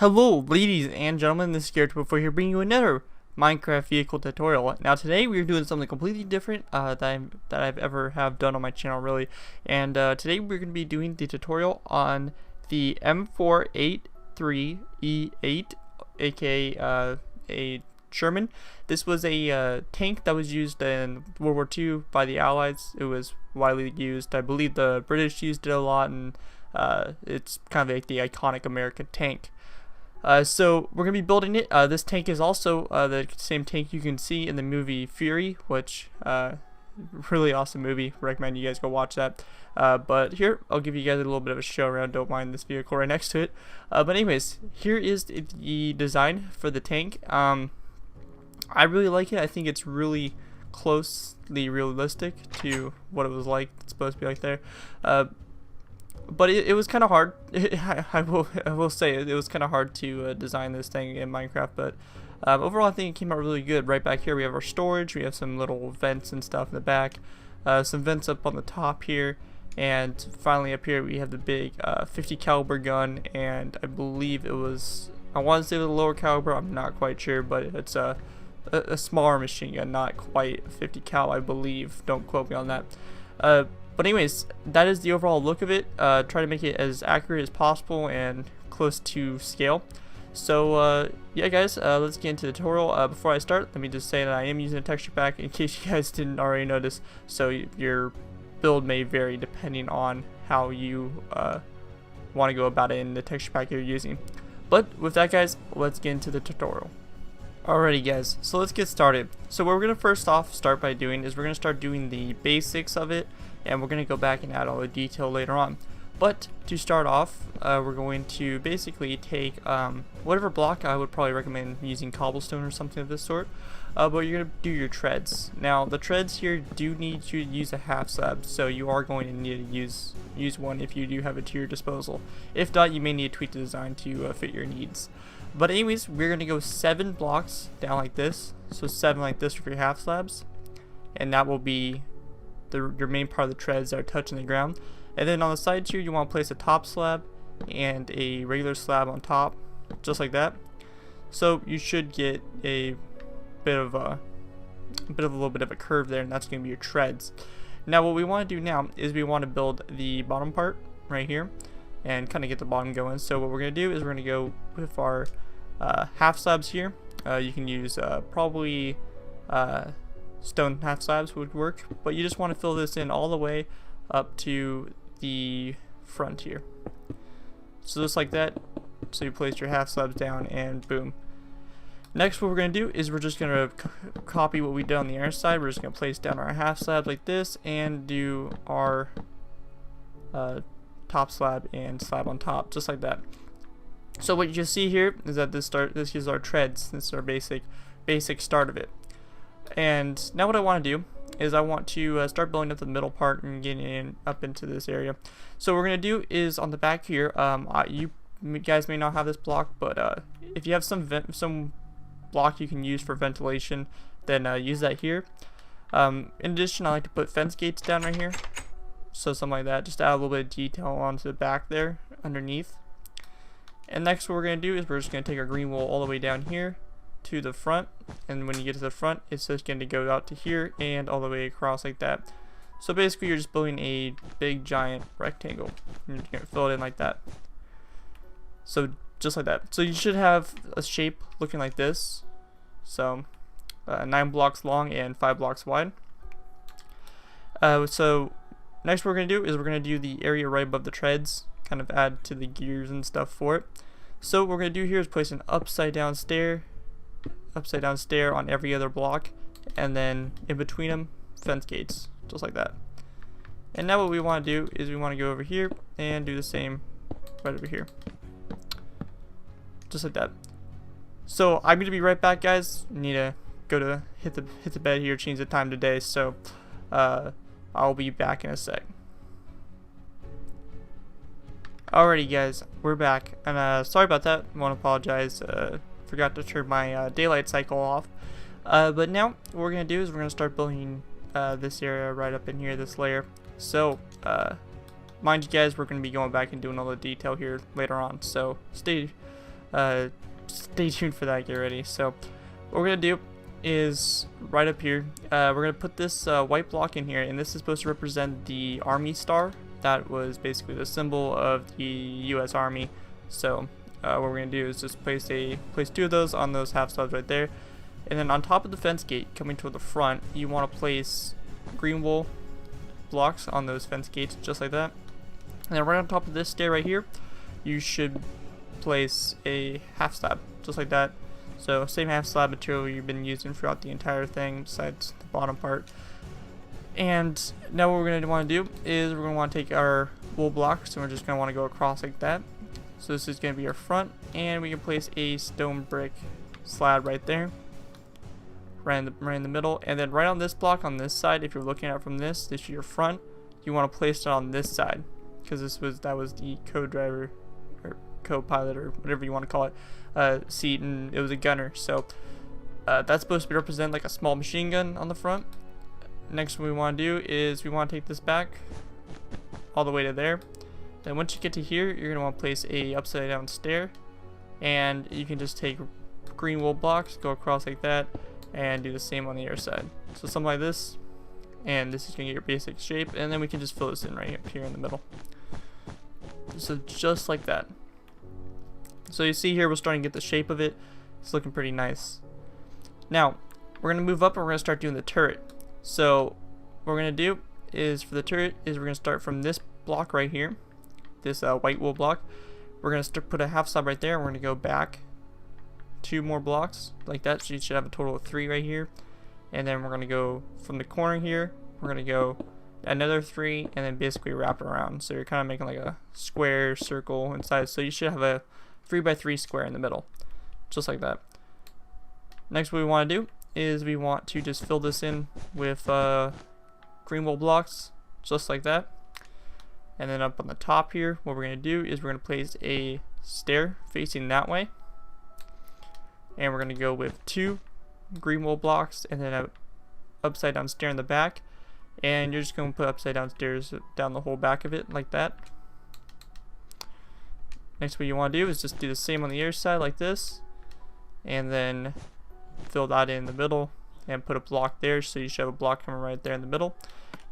Hello ladies and gentlemen, this is Garrett4 here bringing you another Minecraft vehicle tutorial. Now today we're doing something completely different that I've ever have done on my channel really. And today we're going to be doing the tutorial on the M4A3E8 aka a Sherman. This was a tank that was used in World War II by the Allies. It was widely used. I believe the British used it a lot, and it's kind of like the iconic American tank. So we're going to be building it. This tank is also the same tank you can see in the movie Fury, which really awesome movie. Recommend you guys go watch that. But here, I'll give you guys a little bit of a show around. Don't mind this vehicle right next to it. But anyways, here is the design for the tank. I really like it. I think it's really closely realistic to what it was like. It's supposed to be like there. But it was kind of hard. I will say it was kind of hard to design this thing in Minecraft, but overall I think it came out really good. Right back here we have our storage. We have some little vents and stuff in the back, some vents up on the top here, and finally up here we have the big 50 caliber gun. And I believe it was, I want to say it was a lower caliber. I'm not quite sure, but it's a smaller machine gun, not quite 50 cal, I believe. Don't quote me on that. But anyways, that is the overall look of it. Try to make it as accurate as possible and close to scale. So yeah guys, let's get into the tutorial. Before I start, let me just say that I am using a texture pack in case you guys didn't already notice. So your build may vary depending on how you want to go about it in the texture pack you're using. But with that guys, let's get into the tutorial. Alrighty guys, so let's get started. So what we're going to first off start by doing is we're going to start doing the basics of it, and we're going to go back and add all the detail later on. But to start off, we're going to basically take whatever block. I would probably recommend using cobblestone or something of this sort. But you're going to do your treads. Now the treads here do need you to use a half slab, so you are going to need to use one if you do have it to your disposal. If not, you may need to tweak the design to fit your needs. But anyways, we're going to go 7 blocks down like this. So 7 like this for your half slabs. And that will be your main part of the treads that are touching the ground. And then on the sides here, you want to place a top slab and a regular slab on top, just like that. So you should get a little bit of a curve there, and that's going to be your treads. Now what we want to do now is we want to build the bottom part right here and kind of get the bottom going. So what we're going to do is we're going to go with our half slabs here. You can use probably stone half slabs would work, but you just want to fill this in all the way up to the front here. So just like that. So you place your half slabs down and boom. Next what we're going to do is we're just going to copy what we did on the other side. We're just going to place down our half slabs like this and do our top slab and slab on top, just like that. So what you see here is that this is our treads. This is our basic start of it. And now what I want to do is I want to start building up the middle part and getting in up into this area. So what we're going to do is on the back here, you guys may not have this block, but if you have some block you can use for ventilation, then use that here. In addition, I like to put fence gates down right here. So something like that, just to add a little bit of detail onto the back there underneath. And next what we're going to do is we're just going to take our green wool all the way down here to the front, and when you get to the front it's just going to go out to here and all the way across like that. So basically you're just building a big giant rectangle and you're going to fill it in like that. So just like that. So you should have a shape looking like this. So 9 blocks long and 5 blocks wide. So next what we're going to do is we're going to do the area right above the treads, kind of add to the gears and stuff for it. So what we're going to do here is place an upside down stair on every other block, and then in between them fence gates, just like that. And now what we want to do is we want to go over here and do the same right over here, just like that. So I'm going to be right back guys. I need to go to hit the bed here, change the time today, so I'll be back in a sec. Alrighty guys, we're back, and sorry about that. I want to apologize. Forgot to turn my daylight cycle off. But now what we're gonna do is we're gonna start building this area right up in here, this layer. So mind you guys, we're gonna be going back and doing all the detail here later on. So stay Stay tuned for that, get ready. So what we're gonna do is right up here, we're gonna put this white block in here, and this is supposed to represent the Army star. That was basically the symbol of the US Army. So what we're gonna do is just place two of those on those half stars right there, and then on top of the fence gate coming toward the front, you want to place green wool blocks on those fence gates just like that. And then right on top of this stair right here, you should place a half slab just like that. So same half slab material you've been using throughout the entire thing besides the bottom part. And now what we're going to want to do is we're going to want to take our wool blocks, and we're just going to want to go across like that. So this is going to be our front, and we can place a stone brick slab right there, right in the middle. And then right on this block on this side, if you're looking at it from this is your front, you want to place it on this side, because that was the co-driver or co-pilot or whatever you want to call it seat, and it was a gunner. So that's supposed to represent like a small machine gun on the front. Next, what we want to do is we want to take this back all the way to there. Then once you get to here, you're going to want to place a upside down stair, and you can just take green wool blocks, go across like that, and do the same on the other side. So something like this, and this is going to get your basic shape, and then we can just fill this in right up here in the middle. So just like that. So you see here we're starting to get the shape of it. It's looking pretty nice. Now we're going to move up, and we're going to start doing the turret. So what we're going to do is for the turret is we're going to start from this block right here, this white wool block. We're going to put a half slab right there, and we're going to go back 2 more blocks like that, so you should have a total of 3 right here. And then we're going to go from the corner here, we're going to go another 3, and then basically wrap it around, so you're kind of making like a square circle inside. So you should have a 3x3 square in the middle, just like that. Next, what we want to do is we want to just fill this in with green wool blocks just like that. And then up on the top here, what we're going to do is we're going to place a stair facing that way, and we're going to go with 2 green wool blocks and then a upside down stair in the back, and you're just going to put upside down stairs down the whole back of it like that. Next, what you want to do is just do the same on the other side like this, and then fill that in the middle and put a block there, so you should have a block coming right there in the middle.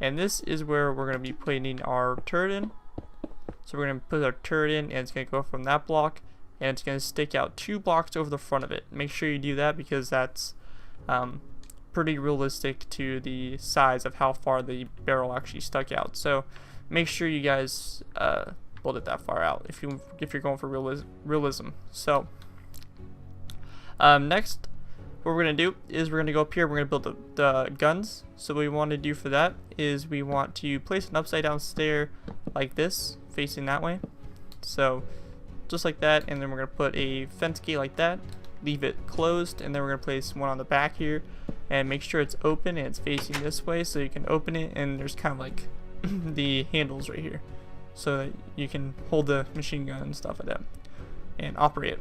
And this is where we're going to be putting our turret in. So we're going to put our turret in, and it's going to go from that block, and it's going to stick out 2 blocks over the front of it. Make sure you do that, because that's pretty realistic to the size of how far the barrel actually stuck out. So make sure you guys build it that far out if you're going for realism. So next, what we're going to do is we're going to go up here, we're going to build the guns. So what we want to do for that is we want to place an upside down stair like this, facing that way. So just like that, and then we're going to put a fence gate like that, leave it closed, and then we're going to place one on the back here, and make sure it's open and it's facing this way, so you can open it, and there's kind of like the handles right here, so that you can hold the machine gun and stuff like that and operate it.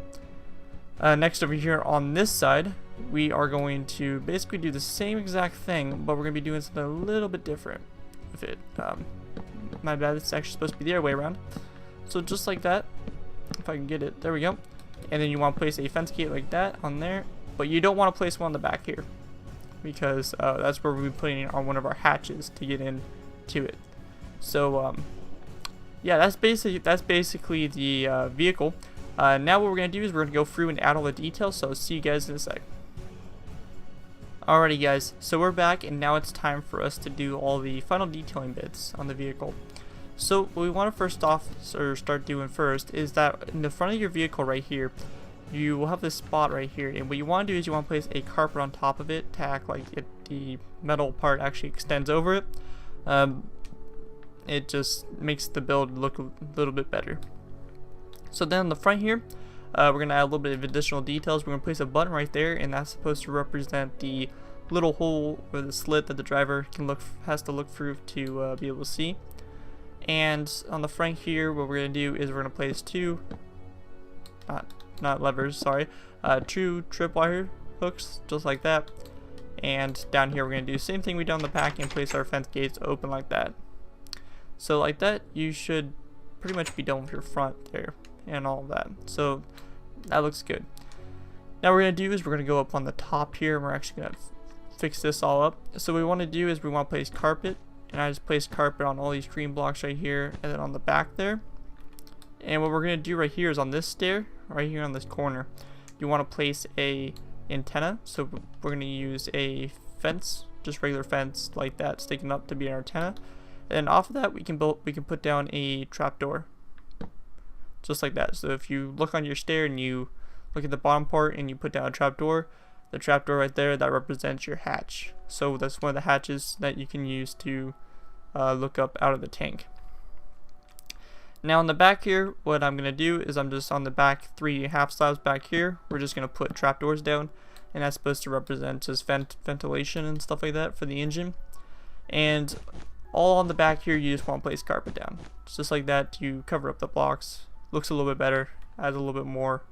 Next, over here on this side, we are going to basically do the same exact thing, but we're going to be doing something a little bit different with it. My bad, it's actually supposed to be the other way around. So just like that, if I can get it, there we go. And then you want to place a fence gate like that on there, but you don't want to place one on the back here, because that's where we'll be putting on one of our hatches to get in to it. So yeah, that's basically the vehicle. Now what we're going to do is we're going to go through and add all the details, so I'll see you guys in a sec. Alrighty guys, so we're back, and now it's time for us to do all the final detailing bits on the vehicle. So what we want to first off, or start doing first, is that in the front of your vehicle right here, you will have this spot right here, and what you want to do is you want to place a carpet on top of it to act like the metal part actually extends over it. It just makes the build look a little bit better. So then on the front here, we're going to add a little bit of additional details. We're going to place a button right there, and that's supposed to represent the little hole or the slit that the driver has to look through to be able to see. And on the front here, what we're going to do is we're going to place 2 tripwire hooks, just like that. And down here we're going to do the same thing we did on the back and place our fence gates open like that. So like that, you should pretty much be done with your front there and all of that. So that looks good. Now what we're going to do is we're going to go up on the top here, and we're actually going to fix this all up. So what we want to do is we want to place carpet, and I just placed carpet on all these green blocks right here, and then on the back there. And what we're going to do right here is on this stair, right here on this corner, you want to place a antenna. So we're going to use a fence, just regular fence like that, sticking up to be an antenna. And off of that we can put down a trapdoor, just like that. So if you look on your stair and you look at the bottom part and you put down a trapdoor, the trapdoor right there, that represents your hatch. So that's one of the hatches that you can use to look up out of the tank. Now on the back here, what I'm going to do is I'm just on the back 3 half slabs back here, we're just going to put trapdoors down, and that's supposed to represent just ventilation and stuff like that for the engine. And all on the back here, you just want to place carpet down. It's just like that, you cover up the blocks. Looks a little bit better, adds a little bit more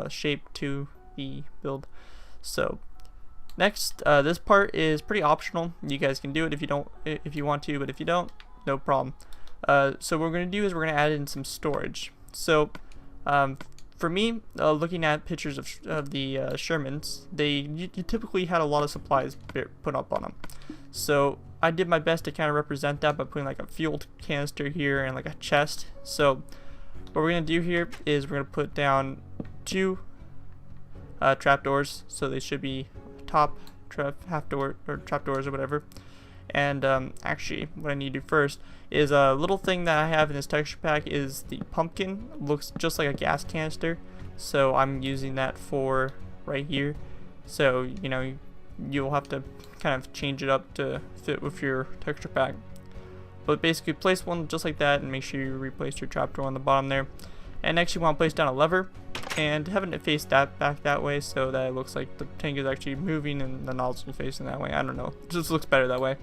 shape to the build. So next, this part is pretty optional. You guys can do it if you want to, but if you don't, no problem. So what we're going to do is we're going to add in some storage. So for me, looking at pictures of the Shermans, you typically had a lot of supplies put up on them. So I did my best to kind of represent that by putting like a fuel canister here and like a chest. So what we're going to do here is we're going to put down 2 trapdoors, so they should be top trapdoors or whatever. And actually what I need to do first is a little thing that I have in this texture pack is the pumpkin. Looks just like a gas canister, so I'm using that for right here. So you know, you'll have to kind of change it up to fit with your texture pack, but basically place one just like that and make sure you replace your trapdoor on the bottom there. And next you want to place down a lever and having it face back that way so that it looks like the tank is actually moving and the nozzle is facing that way. I don't know, it just looks better that way.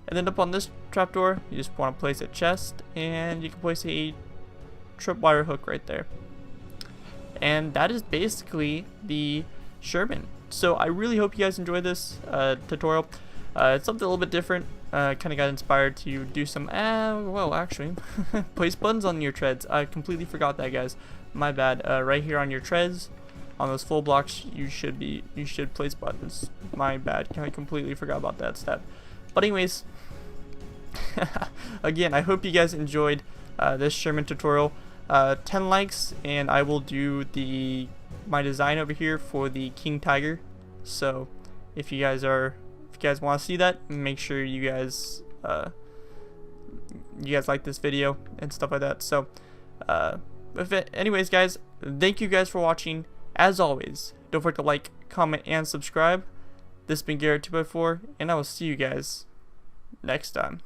And then up on this trapdoor, you just want to place a chest, and you can place a tripwire hook right there. And that is basically the Sherman. So I really hope you guys enjoyed this tutorial. It's something a little bit different. Kind of got inspired to do some, well actually, place buttons on your treads. I completely forgot that, guys. My bad. Right here on your treads, on those full blocks, you should place buttons. My bad. I completely forgot about that step. But anyways, again, I hope you guys enjoyed this Sherman tutorial. 10 likes and I will do my design over here for the King Tiger. So if you guys want to see that, make sure you guys like this video and stuff like that. So anyways guys, thank you guys for watching. As always, don't forget to like, comment, and subscribe. This has been Garrett 2x4, and I will see you guys next time.